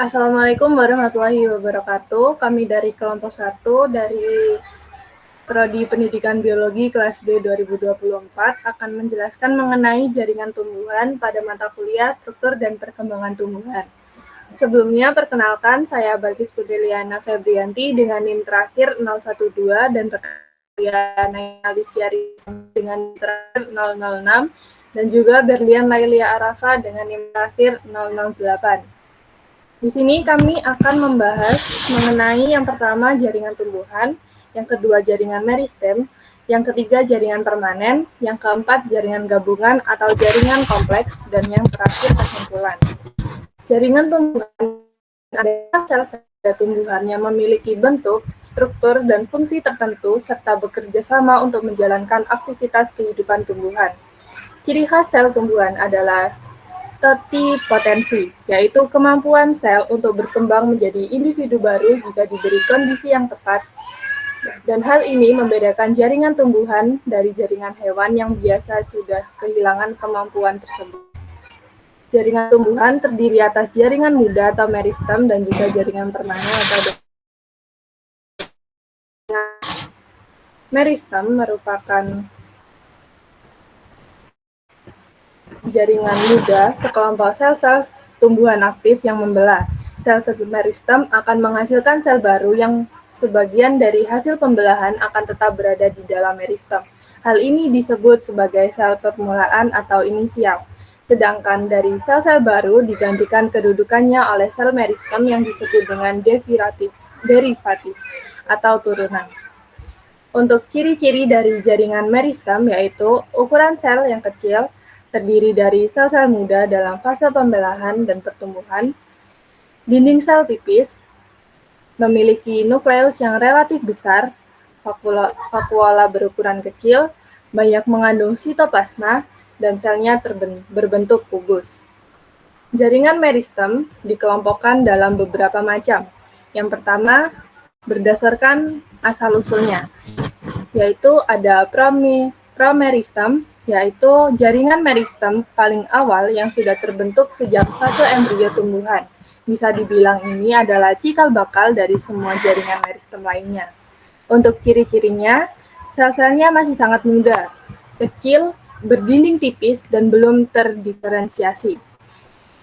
Assalamualaikum warahmatullahi wabarakatuh. Kami dari kelompok 1 dari Prodi Pendidikan Biologi kelas B 2024 akan menjelaskan mengenai jaringan tumbuhan pada mata kuliah struktur dan perkembangan tumbuhan. Sebelumnya, perkenalkan saya Balkis Putriliana Febrianti dengan NIM terakhir 012 dan rekan Alivia dengan NIM terakhir 006 dan juga Berlian Lailia Arafa dengan NIM terakhir 008. Di sini kami akan membahas mengenai yang pertama jaringan tumbuhan, yang kedua jaringan meristem, yang ketiga jaringan permanen, yang keempat jaringan gabungan atau jaringan kompleks, dan yang terakhir kesimpulan. Jaringan tumbuhan adalah sel-sel tumbuhan yang memiliki bentuk, struktur, dan fungsi tertentu serta bekerja sama untuk menjalankan aktivitas kehidupan tumbuhan. Ciri khas sel tumbuhan adalah totipotensi, yaitu kemampuan sel untuk berkembang menjadi individu baru jika diberi kondisi yang tepat. Dan hal ini membedakan jaringan tumbuhan dari jaringan hewan yang biasa sudah kehilangan kemampuan tersebut. Jaringan tumbuhan terdiri atas jaringan muda atau meristem dan juga jaringan permanen atau meristem merupakan jaringan muda sekelompok sel-sel tumbuhan aktif yang membelah. Sel-sel meristem akan menghasilkan sel baru yang sebagian dari hasil pembelahan akan tetap berada di dalam meristem. Hal ini disebut sebagai sel permulaan atau inisial. Sedangkan dari sel-sel baru digantikan kedudukannya oleh sel meristem yang disebut dengan derivatif atau turunan. Untuk ciri-ciri dari jaringan meristem yaitu ukuran sel yang kecil, terdiri dari sel-sel muda dalam fase pembelahan dan pertumbuhan, dinding sel tipis, memiliki nukleus yang relatif besar, vakuola berukuran kecil, banyak mengandung sitoplasma, dan selnya berbentuk kubus. Jaringan meristem dikelompokkan dalam beberapa macam. Yang pertama, berdasarkan asal-usulnya, yaitu ada promeristem, yaitu jaringan meristem paling awal yang sudah terbentuk sejak fase embrio tumbuhan. Bisa dibilang ini adalah cikal bakal dari semua jaringan meristem lainnya. Untuk ciri-cirinya, sel-selnya masih sangat muda, kecil, berdinding tipis, dan belum terdiferensiasi.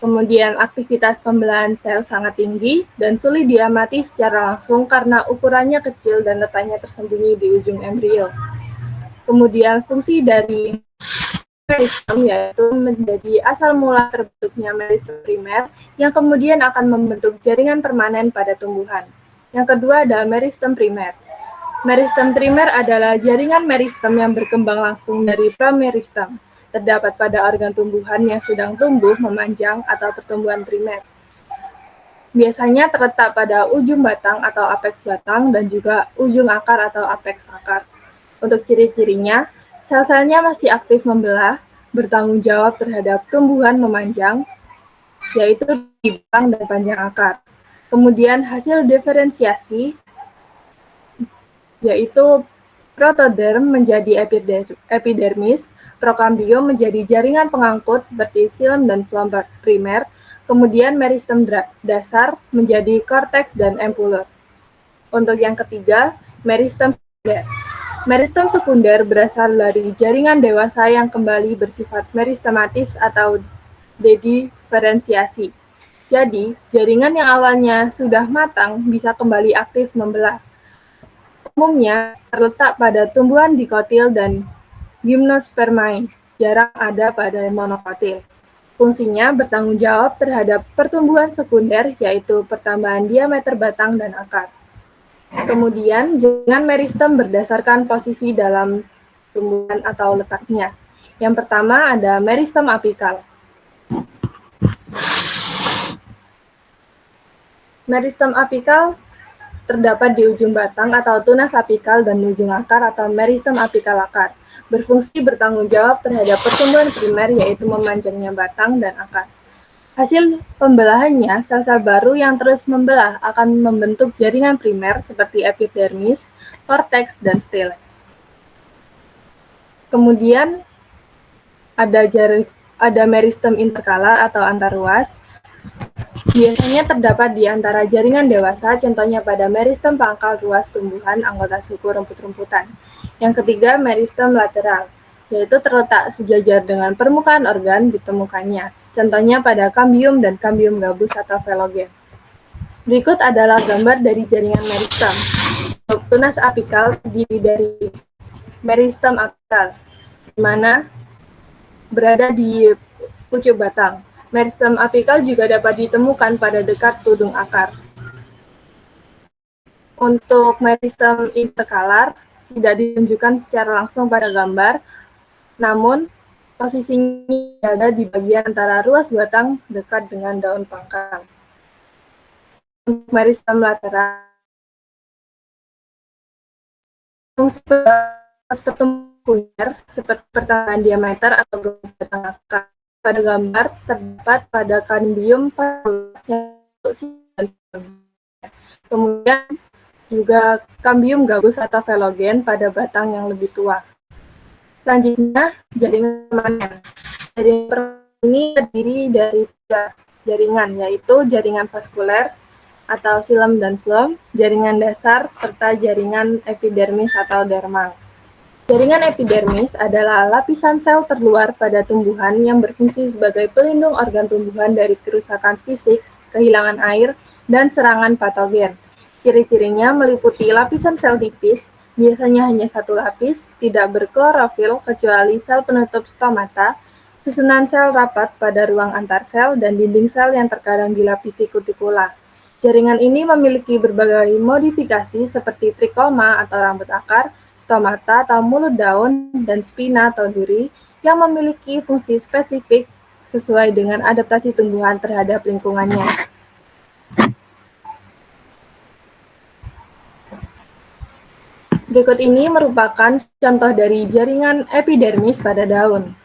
Kemudian aktivitas pembelahan sel sangat tinggi dan sulit diamati secara langsung karena ukurannya kecil dan letaknya tersembunyi di ujung embrio. Kemudian fungsi dari meristem yaitu menjadi asal mula terbentuknya meristem primer yang kemudian akan membentuk jaringan permanen pada tumbuhan. Yang kedua ada meristem primer. Meristem primer adalah jaringan meristem yang berkembang langsung dari promeristem. Terdapat pada organ tumbuhan yang sedang tumbuh, memanjang, atau pertumbuhan primer. Biasanya terletak pada ujung batang atau apeks batang dan juga ujung akar atau apeks akar. Untuk ciri-cirinya, sel-selnya masih aktif membelah, bertanggung jawab terhadap tumbuhan memanjang, yaitu di batang dan panjang akar. Kemudian hasil diferensiasi, yaitu protoderm menjadi epidermis, prokambium menjadi jaringan pengangkut seperti xilem dan phloem primer, kemudian meristem dasar menjadi korteks dan empuller. Untuk yang ketiga, meristem sekunder. Meristem sekunder berasal dari jaringan dewasa yang kembali bersifat meristematis atau dediferensiasi. Jadi, jaringan yang awalnya sudah matang bisa kembali aktif membelah. Umumnya terletak pada tumbuhan dikotil dan gymnospermae, jarang ada pada monokotil. Fungsinya bertanggung jawab terhadap pertumbuhan sekunder, yaitu pertambahan diameter batang dan akar. Kemudian, jaringan meristem berdasarkan posisi dalam tumbuhan atau letaknya. Yang pertama ada meristem apikal. Meristem apikal terdapat di ujung batang atau tunas apikal dan ujung akar atau meristem apikal akar. Berfungsi bertanggung jawab terhadap pertumbuhan primer, yaitu memanjangnya batang dan akar. Hasil pembelahannya, sel-sel baru yang terus membelah akan membentuk jaringan primer seperti epidermis, korteks, dan stele. Kemudian ada meristem interkalar atau antarruas. Biasanya terdapat di antara jaringan dewasa, contohnya pada meristem pangkal ruas tumbuhan anggota suku rumput-rumputan. Yang ketiga, meristem lateral, yaitu terletak sejajar dengan permukaan organ ditemukannya, contohnya pada kambium dan kambium gabus atau velogen. Berikut adalah gambar dari jaringan meristem. Tunas apikal terdiri dari meristem apikal, di mana berada di pucuk batang. Meristem apikal juga dapat ditemukan pada dekat tudung akar. Untuk meristem interkalar tidak ditunjukkan secara langsung pada gambar, namun posisinya berada di bagian antara ruas batang dekat dengan daun pangkal. Untuk meristem lateral, fungsi pertumbuhan seperti pertambahan diameter atau batang akar. Pada gambar terdapat pada kambium kemudian juga kambium gabus atau velogen pada batang yang lebih tua. Selanjutnya, jaringan permanen. Jaringan ini terdiri dari 3 jaringan, yaitu jaringan vaskuler atau silem dan flem, jaringan dasar, serta jaringan epidermis atau dermal. Jaringan epidermis adalah lapisan sel terluar pada tumbuhan yang berfungsi sebagai pelindung organ tumbuhan dari kerusakan fisik, kehilangan air, dan serangan patogen. Ciri-cirinya meliputi lapisan sel tipis, biasanya hanya satu lapis, tidak berklorofil kecuali sel penutup stomata, susunan sel rapat pada ruang antar sel, dan dinding sel yang terkadang dilapisi kutikula. Jaringan ini memiliki berbagai modifikasi seperti trikoma atau rambut akar, stomata atau mulut daun, dan spina atau duri yang memiliki fungsi spesifik sesuai dengan adaptasi tumbuhan terhadap lingkungannya. Berikut ini merupakan contoh dari jaringan epidermis pada daun.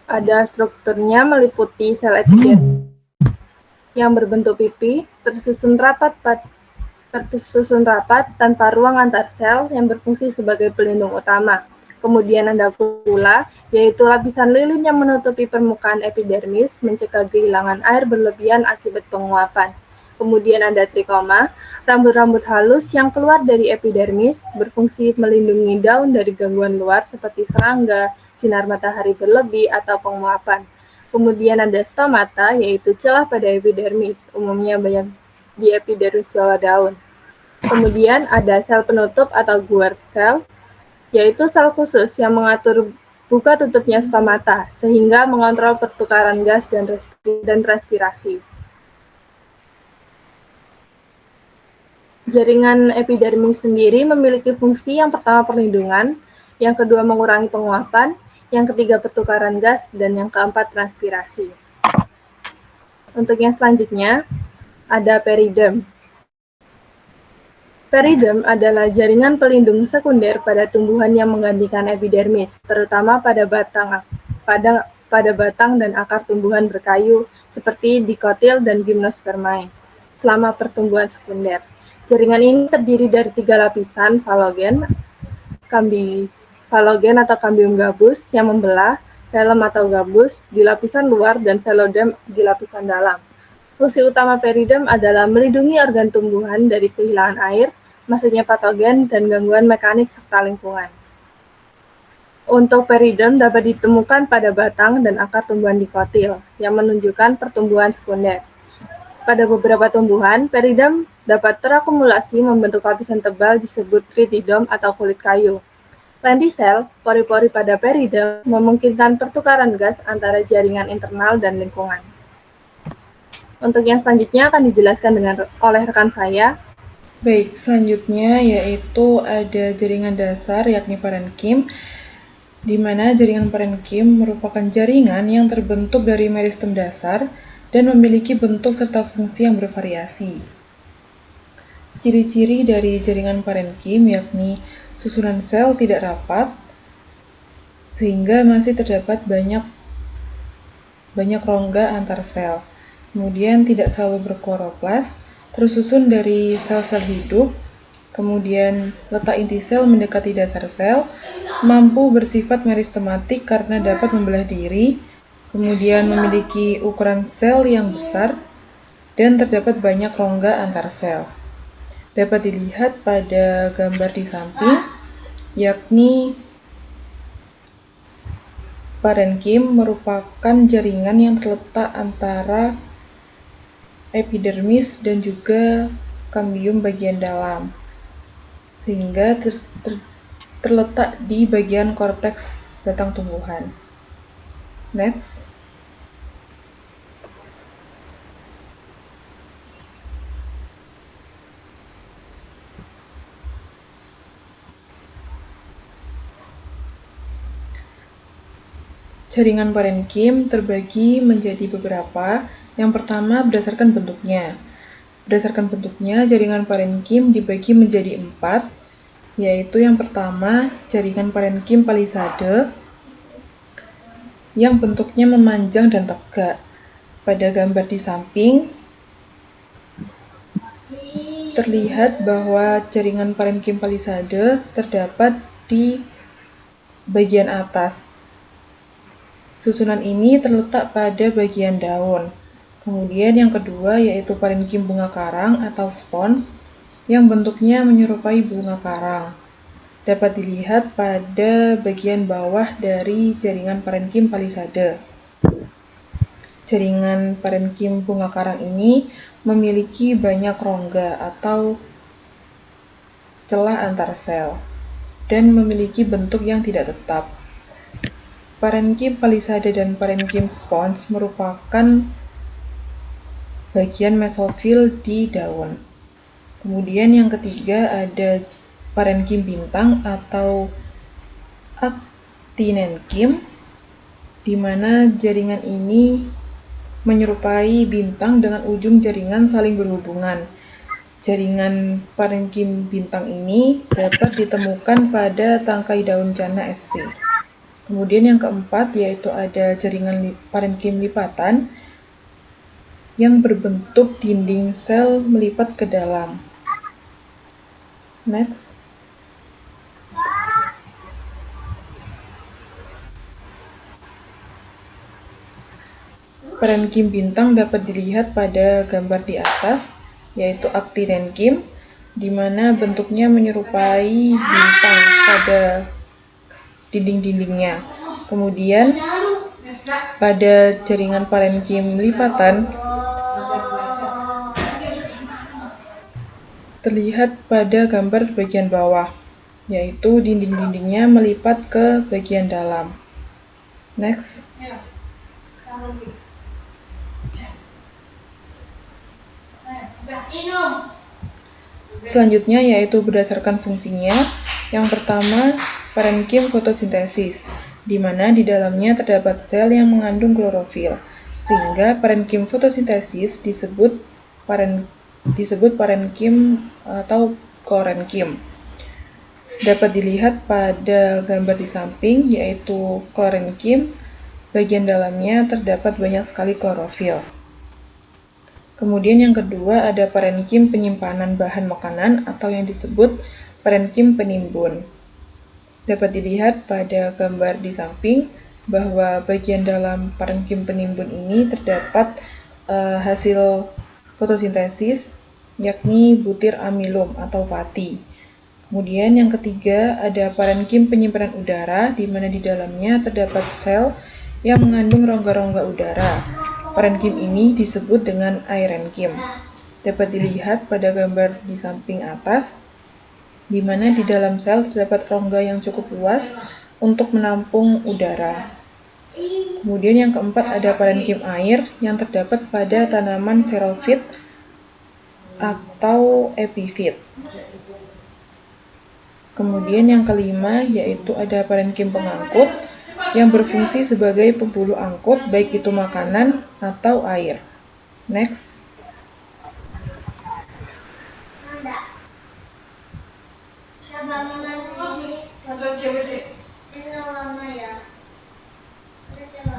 Ada strukturnya meliputi sel epidermis yang berbentuk pipi, tersusun rapat tanpa ruang antar sel yang berfungsi sebagai pelindung utama. Kemudian ada kukula, yaitu lapisan lilin yang menutupi permukaan epidermis, mencegah kehilangan air berlebihan akibat penguapan. Kemudian ada trikoma, rambut-rambut halus yang keluar dari epidermis, berfungsi melindungi daun dari gangguan luar seperti serangga, sinar matahari berlebih, atau penguapan. Kemudian ada stomata, yaitu celah pada epidermis, umumnya banyak di epidermis bawah daun. Kemudian ada sel penutup atau guard cell, yaitu sel khusus yang mengatur buka tutupnya stomata, sehingga mengontrol pertukaran gas dan respirasi. Jaringan epidermis sendiri memiliki fungsi yang pertama perlindungan, yang kedua mengurangi penguapan, yang ketiga pertukaran gas, dan yang keempat transpirasi. Untuk yang selanjutnya, ada peridem. Peridem adalah jaringan pelindung sekunder pada tumbuhan yang menggantikan epidermis, terutama pada batang dan akar tumbuhan berkayu seperti dikotil dan gymnospermae selama pertumbuhan sekunder. Jaringan ini terdiri dari 3 lapisan falogen atau kambium gabus yang membelah, velum atau gabus di lapisan luar, dan velodem di lapisan dalam. Fungsi utama peridem adalah melindungi organ tumbuhan dari kehilangan air, masuknya patogen, dan gangguan mekanik serta lingkungan. Untuk peridem dapat ditemukan pada batang dan akar tumbuhan dikotil, yang menunjukkan pertumbuhan sekunder. Pada beberapa tumbuhan, peridem dapat terakumulasi membentuk lapisan tebal disebut tritidom atau kulit kayu. Lentisel, pori-pori pada peridem memungkinkan pertukaran gas antara jaringan internal dan lingkungan. Untuk yang selanjutnya akan dijelaskan oleh rekan saya. Baik, selanjutnya yaitu ada jaringan dasar yakni parenkim, di mana jaringan parenkim merupakan jaringan yang terbentuk dari meristem dasar dan memiliki bentuk serta fungsi yang bervariasi. Ciri-ciri dari jaringan parenkim yakni susunan sel tidak rapat, sehingga masih terdapat banyak rongga antar sel. Kemudian tidak selalu berkloroplas, tersusun dari sel-sel hidup. Kemudian letak inti sel mendekati dasar sel, mampu bersifat meristematik karena dapat membelah diri. kemudian memiliki ukuran sel yang besar, dan terdapat banyak rongga antar sel. Dapat dilihat pada gambar di samping, yakni parenkim merupakan jaringan yang terletak antara epidermis dan juga kambium bagian dalam, sehingga terletak di bagian korteks batang tumbuhan. Next. Jaringan parenkim terbagi menjadi beberapa. Yang pertama berdasarkan bentuknya. Berdasarkan bentuknya, jaringan parenkim dibagi menjadi 4, yaitu yang pertama jaringan parenkim palisade yang bentuknya memanjang dan tegak. Pada gambar di samping terlihat bahwa jaringan parenkim palisade terdapat di bagian atas. Susunan ini terletak pada bagian daun. Kemudian yang kedua yaitu parenkim bunga karang atau spons yang bentuknya menyerupai bunga karang. Dapat dilihat pada bagian bawah dari jaringan parenkim palisade. Jaringan parenkim bunga karang ini memiliki banyak rongga atau celah antar sel dan memiliki bentuk yang tidak tetap. Parenkim palisade dan parenkim spons merupakan bagian mesofil di daun. Kemudian yang ketiga ada parenkim bintang atau actinenkim, di mana jaringan ini menyerupai bintang dengan ujung jaringan saling berhubungan. Jaringan parenkim bintang ini dapat ditemukan pada tangkai daun jana SP. Kemudian yang keempat yaitu ada jaringan parenkim lipatan yang berbentuk dinding sel melipat ke dalam. Next. Parenkim bintang dapat dilihat pada gambar di atas, yaitu actinenkim, di mana bentuknya menyerupai bintang pada dinding-dindingnya. Kemudian pada jaringan parenkim lipatan terlihat pada gambar bagian bawah, yaitu dinding-dindingnya melipat ke bagian dalam. Next. Selanjutnya yaitu berdasarkan fungsinya. Yang pertama, parenkim fotosintesis, di mana di dalamnya terdapat sel yang mengandung klorofil, sehingga parenkim fotosintesis disebut parenkim atau klorenkim. Dapat dilihat pada gambar di samping, yaitu klorenkim, bagian dalamnya terdapat banyak sekali klorofil. Kemudian yang kedua ada parenkim penyimpanan bahan makanan atau yang disebut parenkim penimbun. Dapat dilihat pada gambar di samping bahwa bagian dalam parenkim penimbun ini terdapat hasil fotosintesis, yakni butir amilum atau pati. Kemudian yang ketiga ada parenkim penyimpanan udara, di mana di dalamnya terdapat sel yang mengandung rongga-rongga udara. Parenkim ini disebut dengan aerenkim. Dapat dilihat pada gambar di samping atas, di mana di dalam sel terdapat rongga yang cukup luas untuk menampung udara. Kemudian yang keempat ada parenkim air yang terdapat pada tanaman xerofit atau epifit. Kemudian yang kelima yaitu ada parenkim pengangkut yang berfungsi sebagai pembuluh angkut baik itu makanan atau air. Next.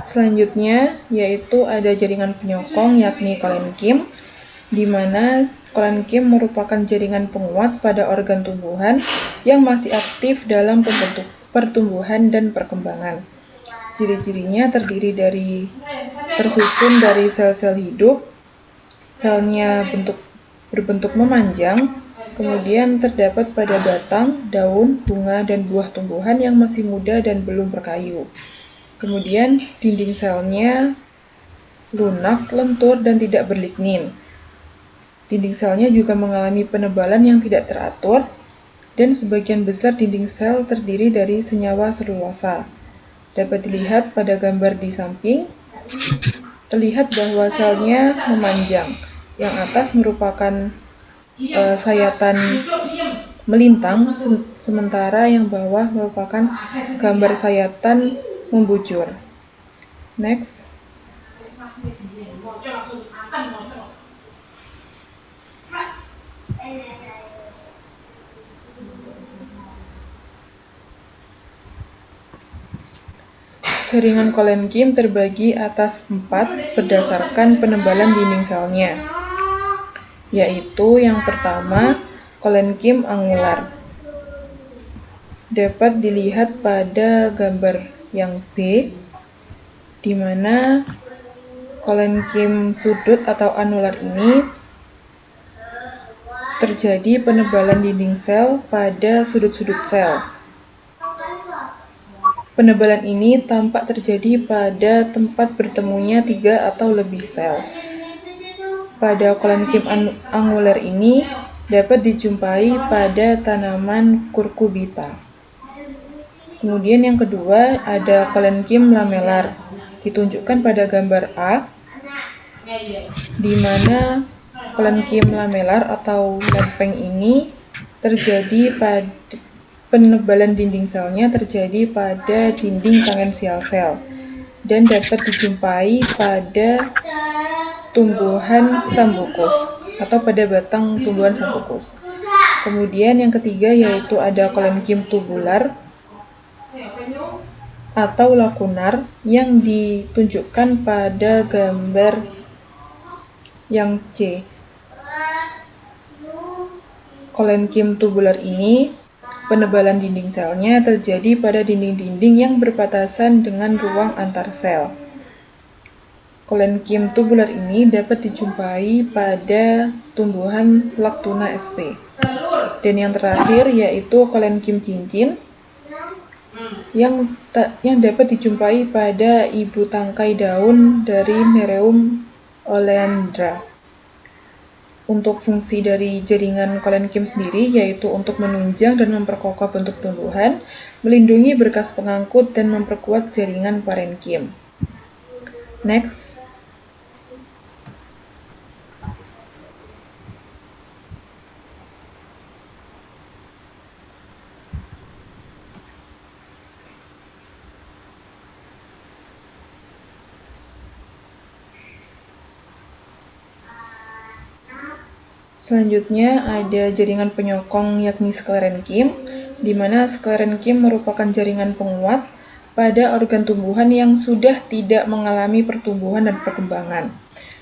Selanjutnya yaitu ada jaringan penyokong yakni kolenkim, di mana kolenkim merupakan jaringan penguat pada organ tumbuhan yang masih aktif dalam pertumbuhan dan perkembangan. Ciri-cirinya tersusun dari sel-sel hidup, selnya berbentuk memanjang, kemudian terdapat pada batang, daun, bunga, dan buah tumbuhan yang masih muda dan belum berkayu. Kemudian dinding selnya lunak, lentur, dan tidak berlignin. Dinding selnya juga mengalami penebalan yang tidak teratur, dan sebagian besar dinding sel terdiri dari senyawa selulosa. Dapat dilihat pada gambar di samping, terlihat bahwa selnya memanjang. Yang atas merupakan sayatan melintang, sementara yang bawah merupakan gambar sayatan membujur. Next. Jaringan kolenkim terbagi atas 4 berdasarkan penebalan dinding selnya, yaitu yang pertama, kolenkim angular. Dapat dilihat pada gambar yang B, di mana kolenkim sudut atau anular ini terjadi penebalan dinding sel pada sudut-sudut sel. Penebalan ini tampak terjadi pada tempat bertemunya 3 atau lebih sel. Pada kolenkim angular ini dapat dijumpai pada tanaman Cucurbita. Kemudian yang kedua ada kolenkim lamelar, ditunjukkan pada gambar A, di mana kolenkim lamelar atau lempeng ini terjadi pada penebalan dinding selnya terjadi pada dinding tangensial sel dan dapat dijumpai pada tumbuhan sambucus atau pada batang tumbuhan sambucus. Kemudian yang ketiga yaitu ada kolenkim tubular atau lakunar yang ditunjukkan pada gambar yang C. Kolenkim tubular ini penebalan dinding selnya terjadi pada dinding-dinding yang berbatasan dengan ruang antar sel. Kolenkim tubular ini dapat dijumpai pada tumbuhan Lactuna sp. Dan yang terakhir yaitu kolenkim cincin yang dapat dijumpai pada ibu tangkai daun dari Nereum oleandra. Untuk fungsi dari jaringan kolenkim sendiri yaitu untuk menunjang dan memperkokoh bentuk tumbuhan, melindungi berkas pengangkut, dan memperkuat jaringan parenkim. Next. Selanjutnya ada jaringan penyokong yakni sklerenkim, di mana sklerenkim merupakan jaringan penguat pada organ tumbuhan yang sudah tidak mengalami pertumbuhan dan perkembangan.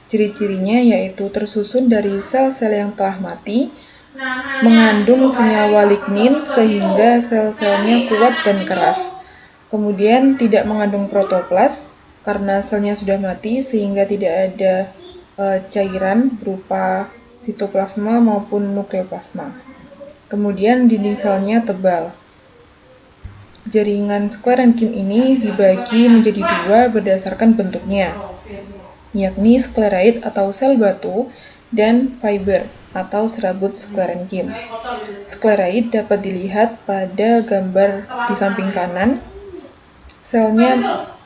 Ciri-cirinya yaitu tersusun dari sel-sel yang telah mati, mengandung senyawa lignin sehingga sel-selnya kuat dan keras. Kemudian tidak mengandung protoplas karena selnya sudah mati sehingga tidak ada cairan berupa sitoplasma maupun nukleoplasma. Kemudian dinding selnya tebal. Jaringan sklerenkim ini dibagi menjadi 2 berdasarkan bentuknya, yakni skleroid atau sel batu dan fiber atau serabut sklerenkim. Skleroid dapat dilihat pada gambar di samping kanan.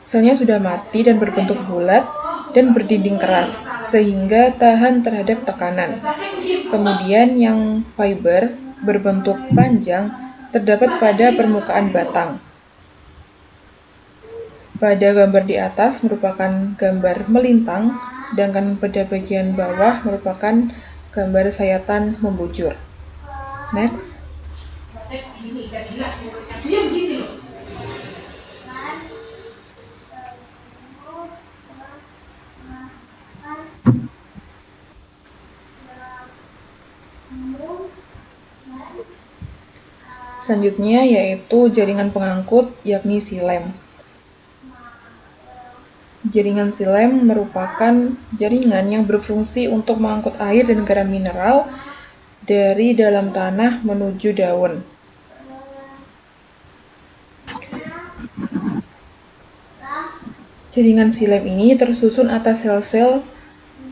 Selnya sudah mati dan berbentuk bulat dan berdinding keras, sehingga tahan terhadap tekanan. Kemudian yang fiber berbentuk panjang terdapat pada permukaan batang. Pada gambar di atas merupakan gambar melintang, sedangkan pada bagian bawah merupakan gambar sayatan membujur. Next. Selanjutnya yaitu jaringan pengangkut yakni xilem. Jaringan xilem merupakan jaringan yang berfungsi untuk mengangkut air dan garam mineral dari dalam tanah menuju daun. Jaringan xilem ini tersusun atas sel-sel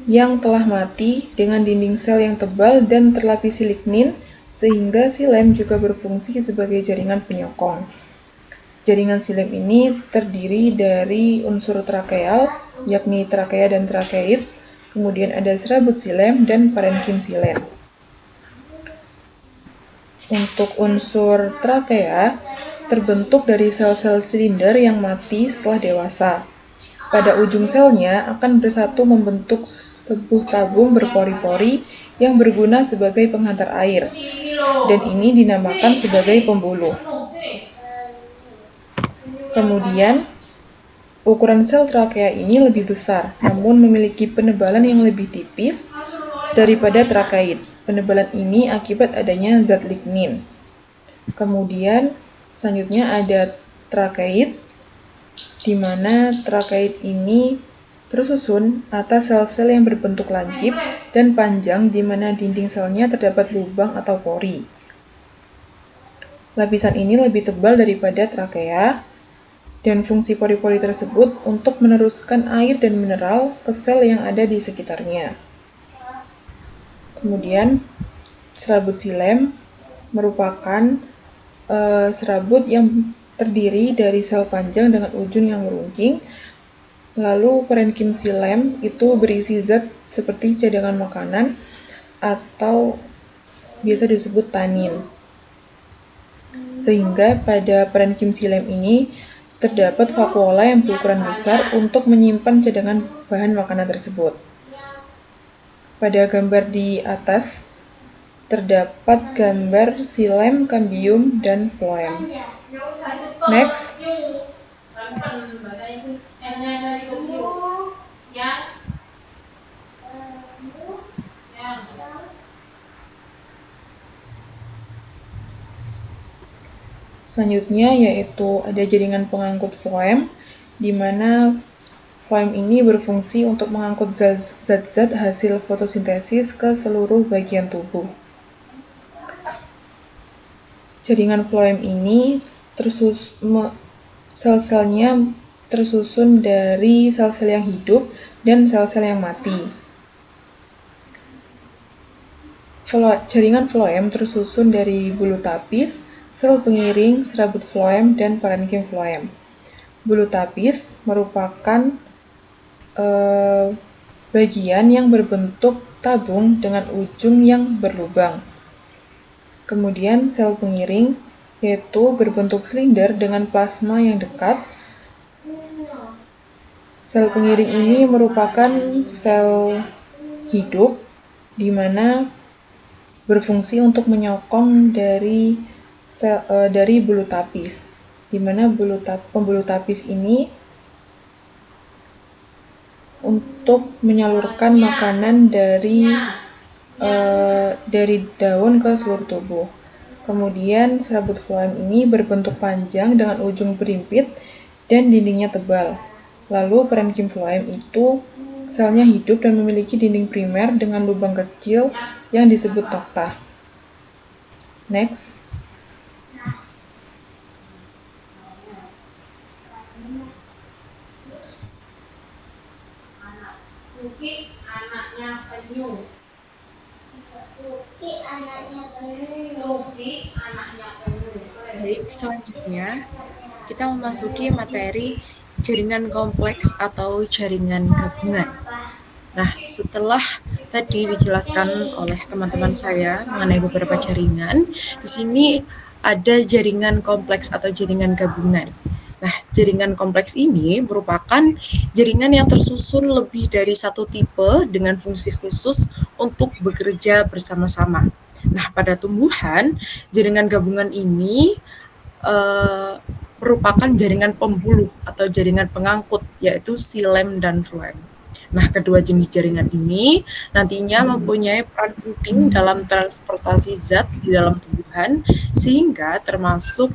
yang telah mati dengan dinding sel yang tebal dan terlapisi lignin, sehingga xilem juga berfungsi sebagai jaringan penyokong. Jaringan xilem ini terdiri dari unsur trakeal, yakni trakea dan trakeit, kemudian ada serabut xilem dan parenkim xilem. Untuk unsur trakea terbentuk dari sel-sel silinder yang mati setelah dewasa. Pada ujung selnya akan bersatu membentuk sebuah tabung berpori-pori yang berguna sebagai penghantar air, dan ini dinamakan sebagai pembuluh. Kemudian, ukuran sel trakea ini lebih besar, namun memiliki penebalan yang lebih tipis daripada trakait. Penebalan ini akibat adanya zat lignin. Kemudian, selanjutnya ada trakait, di mana trakait ini tersusun atas sel-sel yang berbentuk lancip dan panjang di mana dinding selnya terdapat lubang atau pori. Lapisan ini lebih tebal daripada trakea, dan fungsi pori-pori tersebut untuk meneruskan air dan mineral ke sel yang ada di sekitarnya. Kemudian, serabut xilem merupakan serabut yang terdiri dari sel panjang dengan ujung yang meruncing. Lalu parenkim xilem itu berisi zat seperti cadangan makanan atau biasa disebut tanin. Sehingga pada parenkim xilem ini terdapat vakuola yang berukuran besar untuk menyimpan cadangan bahan makanan tersebut. Pada gambar di atas terdapat gambar xilem, kambium, dan floem. Next. Selanjutnya yaitu ada jaringan pengangkut floem, di mana floem ini berfungsi untuk mengangkut zat-zat hasil fotosintesis ke seluruh bagian tubuh. Jaringan floem ini sel-selnya tersusun dari sel-sel yang hidup dan sel-sel yang mati. Jaringan floem tersusun dari bulu tapis, sel pengiring, serabut floem, dan parenkim floem. Bulu tapis merupakan bagian yang berbentuk tabung dengan ujung yang berlubang. Kemudian sel pengiring yaitu berbentuk silinder dengan plasma yang dekat. Sel pengiring ini merupakan sel hidup di mana berfungsi untuk menyokong dari bulu tapis, di mana pembuluh tapis ini untuk menyalurkan makanan dari daun ke seluruh tubuh. Kemudian serabut floem ini berbentuk panjang dengan ujung berimpit dan dindingnya tebal. Lalu parenkim floem itu selnya hidup dan memiliki dinding primer dengan lubang kecil yang disebut noktah. Next. Baik, selanjutnya kita memasuki materi jaringan kompleks atau jaringan gabungan. Nah, setelah tadi dijelaskan oleh teman-teman saya mengenai beberapa jaringan, di sini ada jaringan kompleks atau jaringan gabungan. Nah, jaringan kompleks ini merupakan jaringan yang tersusun lebih dari satu tipe dengan fungsi khusus untuk bekerja bersama-sama. Nah, pada tumbuhan, jaringan gabungan ini merupakan jaringan pembuluh atau jaringan pengangkut, yaitu xilem dan floem. Nah, kedua jenis jaringan ini nantinya mempunyai peran penting dalam transportasi zat di dalam tumbuhan, sehingga termasuk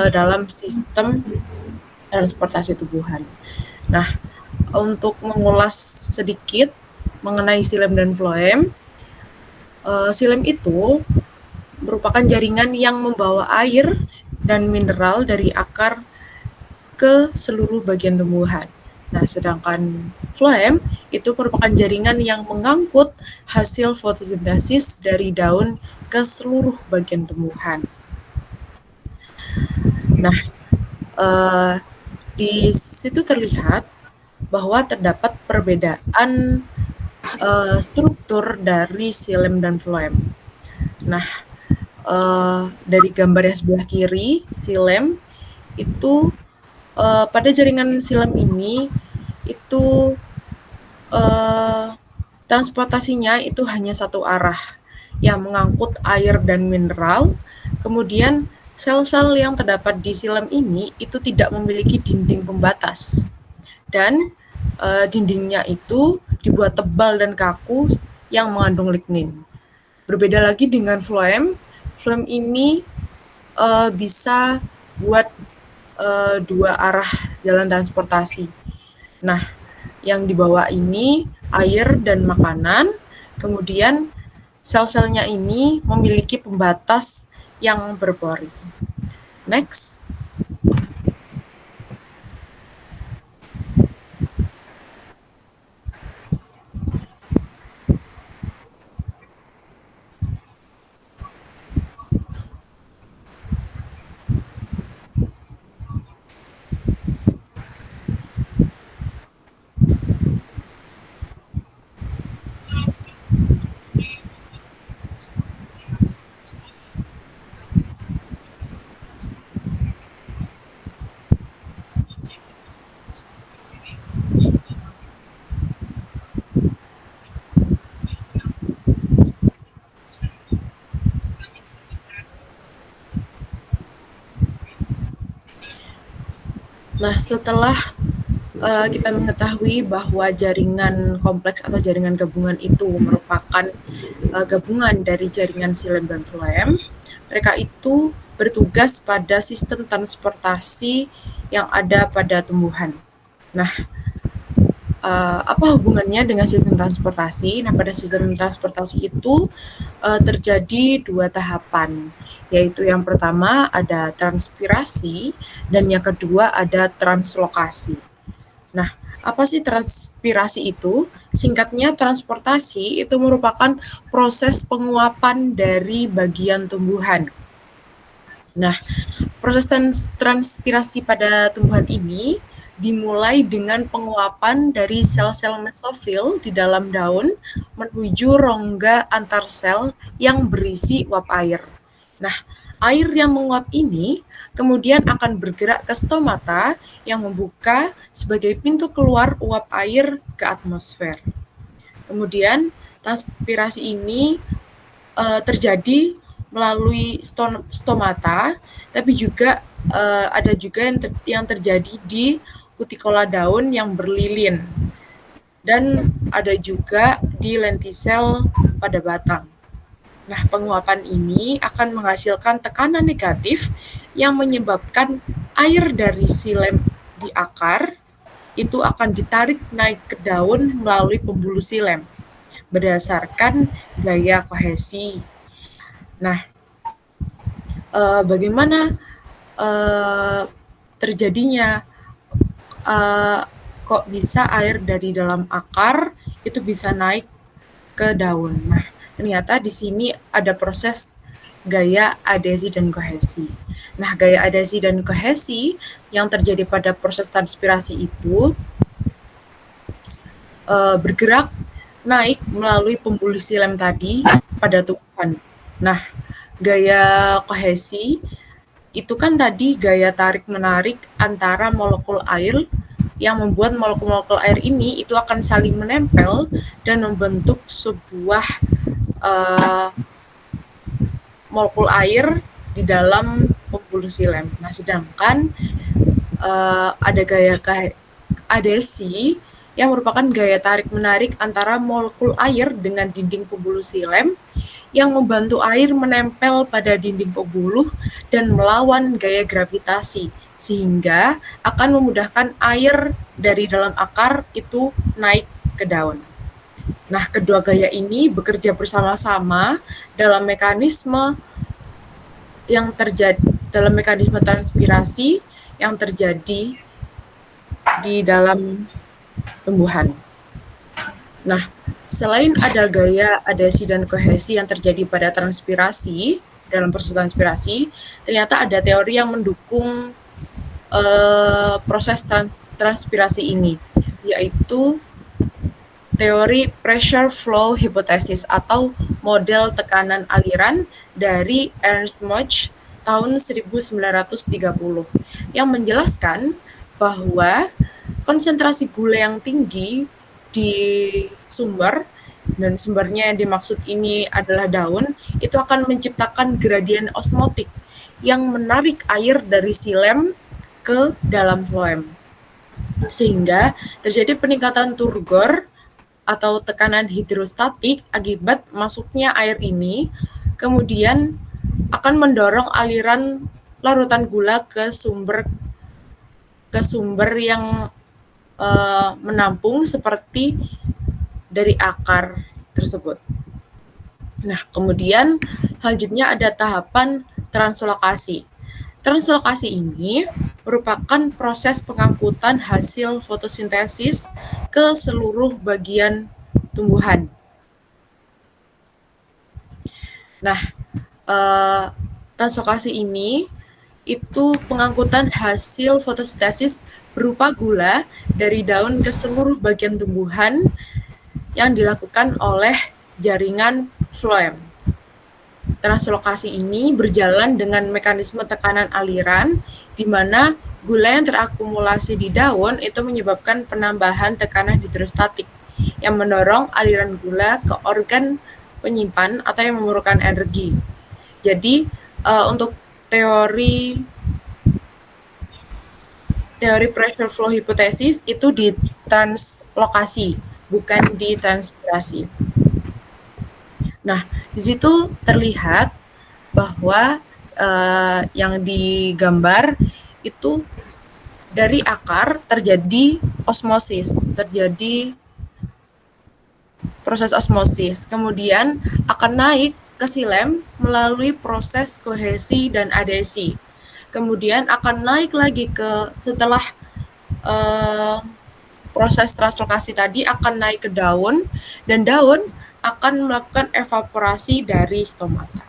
dalam sistem transportasi tumbuhan. Nah, untuk mengulas sedikit mengenai xilem dan floem. Xilem itu merupakan jaringan yang membawa air dan mineral dari akar ke seluruh bagian tumbuhan. Nah, sedangkan floem itu merupakan jaringan yang mengangkut hasil fotosintesis dari daun ke seluruh bagian tumbuhan. Nah, di situ terlihat bahwa terdapat perbedaan struktur dari xilem dan floem. Nah, dari gambar yang sebelah kiri, xilem itu pada jaringan xilem ini itu transportasinya itu hanya satu arah yang mengangkut air dan mineral. Kemudian sel-sel yang terdapat di xilem ini itu tidak memiliki dinding pembatas dan dindingnya itu dibuat tebal dan kaku yang mengandung lignin. Berbeda lagi dengan floem, floem ini bisa buat dua arah jalan transportasi. Nah, yang dibawa ini air dan makanan, kemudian sel-selnya ini memiliki pembatas yang berpori. Next. Nah, setelah kita mengetahui bahwa jaringan kompleks atau jaringan gabungan itu merupakan gabungan dari jaringan xilem dan floem, mereka itu bertugas pada sistem transportasi yang ada pada tumbuhan. Nah, apa hubungannya dengan sistem transportasi? Nah, pada sistem transportasi itu terjadi dua tahapan, yaitu yang pertama ada transpirasi dan yang kedua ada translokasi. Nah, apa sih transpirasi itu? Singkatnya, transportasi itu merupakan proses penguapan dari bagian tumbuhan. Nah, proses transpirasi pada tumbuhan ini dimulai dengan penguapan dari sel-sel mesofil di dalam daun menuju rongga antar sel yang berisi uap air. Nah, air yang menguap ini kemudian akan bergerak ke stomata yang membuka sebagai pintu keluar uap air ke atmosfer. Kemudian transpirasi ini terjadi melalui stomata, tapi juga ada juga yang terjadi di kutikola daun yang berlilin, dan ada juga di lentisel pada batang. Nah, penguapan ini akan menghasilkan tekanan negatif yang menyebabkan air dari xilem di akar itu akan ditarik naik ke daun melalui pembuluh xilem berdasarkan gaya kohesi. Nah, bagaimana terjadinya kok bisa air dari dalam akar itu bisa naik ke daun? Nah, ternyata di sini ada proses gaya adhesi dan kohesi. Nah, gaya adhesi dan kohesi yang terjadi pada proses transpirasi itu bergerak naik melalui pembuluh xilem tadi pada tumbuhan. Nah, gaya kohesi itu kan tadi gaya tarik-menarik antara molekul air yang membuat molekul-molekul air ini itu akan saling menempel dan membentuk sebuah molekul air di dalam pembuluh xilem. Nah, sedangkan ada gaya adhesi yang merupakan gaya tarik-menarik antara molekul air dengan dinding pembuluh xilem yang membantu air menempel pada dinding pembuluh dan melawan gaya gravitasi, sehingga akan memudahkan air dari dalam akar itu naik ke daun. Nah, kedua gaya ini bekerja bersama-sama dalam mekanisme transpirasi yang terjadi di dalam tumbuhan. Nah, selain ada gaya adhesi dan kohesi yang terjadi pada transpirasi, dalam proses transpirasi, ternyata ada teori yang mendukung proses transpirasi ini, yaitu teori pressure flow hypothesis atau model tekanan aliran dari Ernst Mach tahun 1930 yang menjelaskan bahwa konsentrasi gula yang tinggi di sumber, dan sumbernya yang dimaksud ini adalah daun, itu akan menciptakan gradien osmotik yang menarik air dari xilem ke dalam floem, sehingga terjadi peningkatan turgor atau tekanan hidrostatik akibat masuknya air ini, kemudian akan mendorong aliran larutan gula ke sumber yang menampung seperti dari akar tersebut. Nah, kemudian selanjutnya ada tahapan translokasi. Translokasi ini merupakan proses pengangkutan hasil fotosintesis ke seluruh bagian tumbuhan. Nah, translokasi ini itu pengangkutan hasil fotosintesis berupa gula dari daun ke seluruh bagian tumbuhan yang dilakukan oleh jaringan floem. Translokasi ini berjalan dengan mekanisme tekanan aliran, di mana gula yang terakumulasi di daun itu menyebabkan penambahan tekanan hidrostatik yang mendorong aliran gula ke organ penyimpan atau yang memerlukan energi. Jadi untuk teori pressure flow hypothesis itu di translokasi, bukan di transpirasi. Nah, di situ terlihat bahwa yang digambar itu dari akar terjadi osmosis, terjadi proses osmosis, kemudian akan naik ke xilem melalui proses kohesi dan adhesi. Kemudian akan naik lagi setelah proses translokasi tadi akan naik ke daun, dan daun akan melakukan evaporasi dari stomata.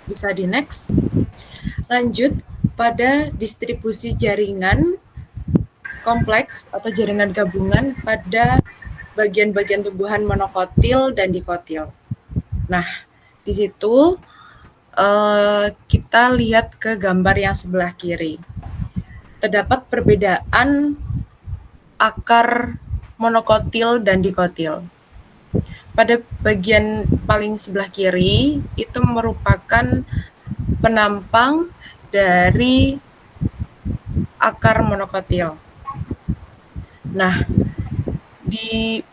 Bisa di next. Lanjut pada distribusi jaringan kompleks atau jaringan gabungan pada bagian-bagian tumbuhan monokotil dan dikotil. Nah, di situ kita lihat ke gambar yang sebelah kiri. Terdapat perbedaan akar monokotil dan dikotil. Pada bagian paling sebelah kiri itu merupakan penampang dari akar monokotil. Nah,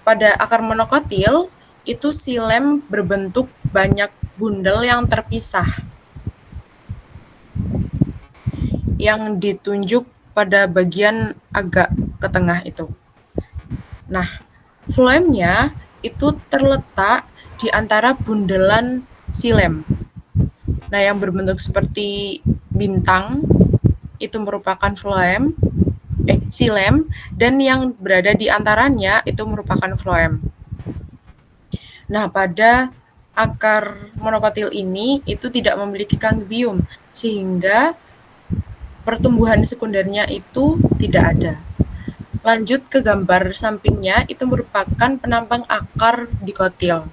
pada akar monokotil itu xilem berbentuk banyak bundel yang terpisah, yang ditunjuk pada bagian agak ke tengah itu. Nah, floemnya itu terletak di antara bundelan xilem. Nah, yang berbentuk seperti bintang itu merupakan xilem, dan yang berada di antaranya itu merupakan floem. Nah, pada akar monokotil ini itu tidak memiliki cambium, sehingga pertumbuhan sekundernya itu tidak ada. Lanjut ke gambar sampingnya, itu merupakan penampang akar dikotil.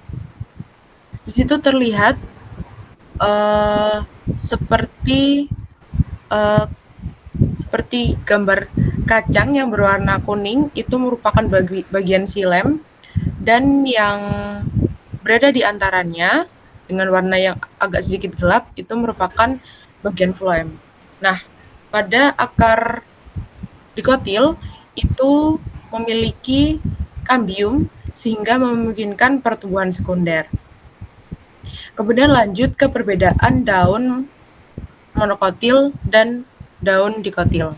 Di situ terlihat seperti gambar kacang yang berwarna kuning, itu merupakan bagian xilem, dan yang berada di antaranya dengan warna yang agak sedikit gelap itu merupakan bagian floem. Nah, pada akar dikotil itu memiliki cambium sehingga memungkinkan pertumbuhan sekunder. Kemudian lanjut ke perbedaan daun monokotil dan daun dikotil.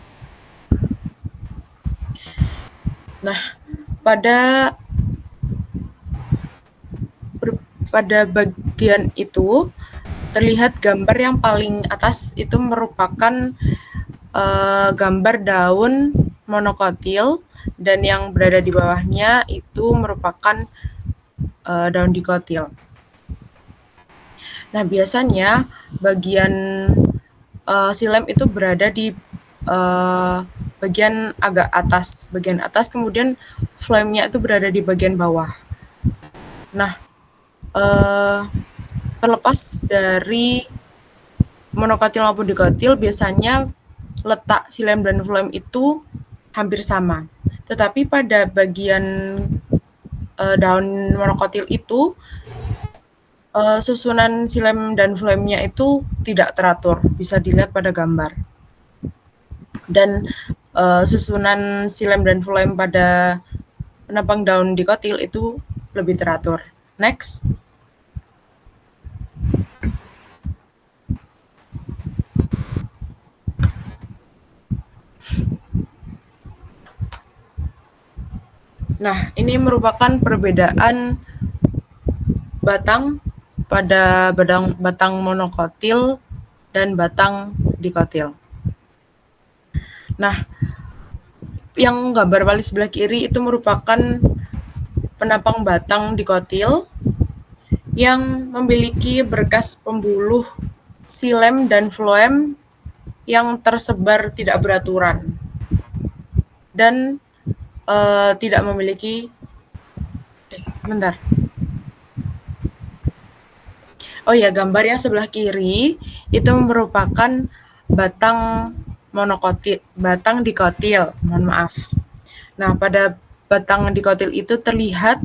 Nah, pada bagian itu terlihat gambar yang paling atas itu merupakan gambar daun monokotil, dan yang berada di bawahnya itu merupakan daun dikotil. Nah, biasanya bagian silem itu berada di bagian agak atas, kemudian flamenya itu berada di bagian bawah. Nah, terlepas dari monokotil maupun dikotil, biasanya letak silem dan flame itu hampir sama. Tetapi pada bagian daun monokotil itu, susunan silem dan flame-nya itu tidak teratur, bisa dilihat pada gambar. Dan susunan silem dan flame pada penopang daun dikotil itu lebih teratur. Next. Nah, ini merupakan perbedaan batang pada batang monokotil dan batang dikotil. Nah, yang gambar paling sebelah kiri itu merupakan penopang batang dikotil yang memiliki berkas pembuluh silem dan phloem yang tersebar tidak beraturan dan tidak memiliki gambar yang sebelah kiri itu merupakan batang dikotil, mohon maaf. Nah, pada batang dikotil itu terlihat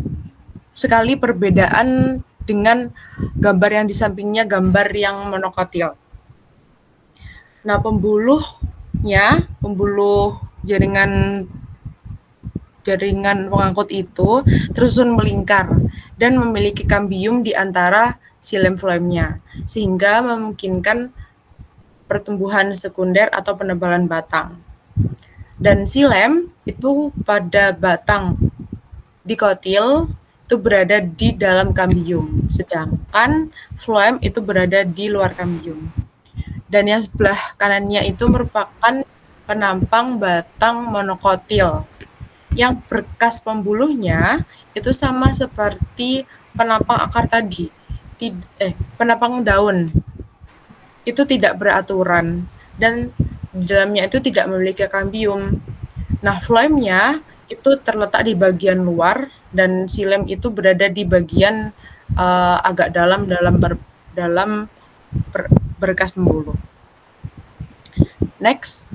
sekali perbedaan dengan gambar yang di sampingnya, gambar yang monokotil. Nah, pembuluh jaringan pengangkut itu tersusun melingkar dan memiliki kambium di antara silem phloem-nya, sehingga memungkinkan pertumbuhan sekunder atau penebalan batang. Dan silem itu pada batang dikotil itu berada di dalam kambium, sedangkan phloem itu berada di luar kambium. Dan yang sebelah kanannya itu merupakan penampang batang monokotil yang berkas pembuluhnya itu sama seperti penampang akar tadi, penampang daun itu tidak beraturan dan di dalamnya itu tidak memiliki kambium. Nah, phloem-nya itu terletak di bagian luar dan silem itu berada di bagian agak dalam berkas pembuluh. Next.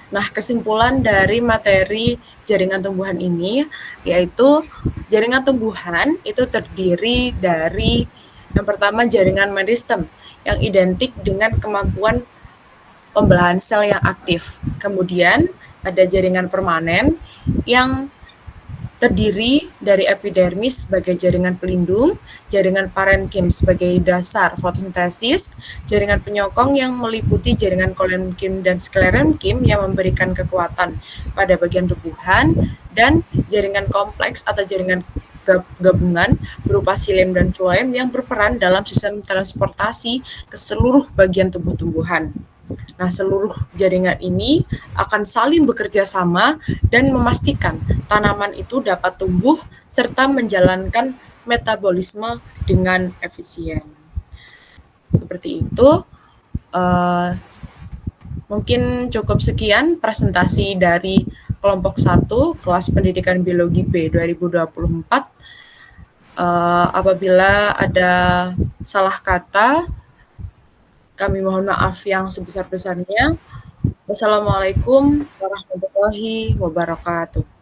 Nah, kesimpulan dari materi jaringan tumbuhan ini yaitu jaringan tumbuhan itu terdiri dari yang pertama jaringan meristem yang identik dengan kemampuan pembelahan sel yang aktif. Kemudian ada jaringan permanen yang terdiri dari epidermis sebagai jaringan pelindung, jaringan parenkim sebagai dasar fotosintesis, jaringan penyokong yang meliputi jaringan kolenkim dan sklerenkim yang memberikan kekuatan pada bagian tumbuhan, dan jaringan kompleks atau jaringan gabungan berupa silem dan phloem yang berperan dalam sistem transportasi ke seluruh bagian tumbuh-tumbuhan. Nah, seluruh jaringan ini akan saling bekerja sama dan memastikan tanaman itu dapat tumbuh serta menjalankan metabolisme dengan efisien. Seperti itu. Mungkin cukup sekian presentasi dari kelompok 1 kelas pendidikan biologi B 2024. Apabila ada salah kata, kami mohon maaf yang sebesar-besarnya. Wassalamualaikum warahmatullahi wabarakatuh.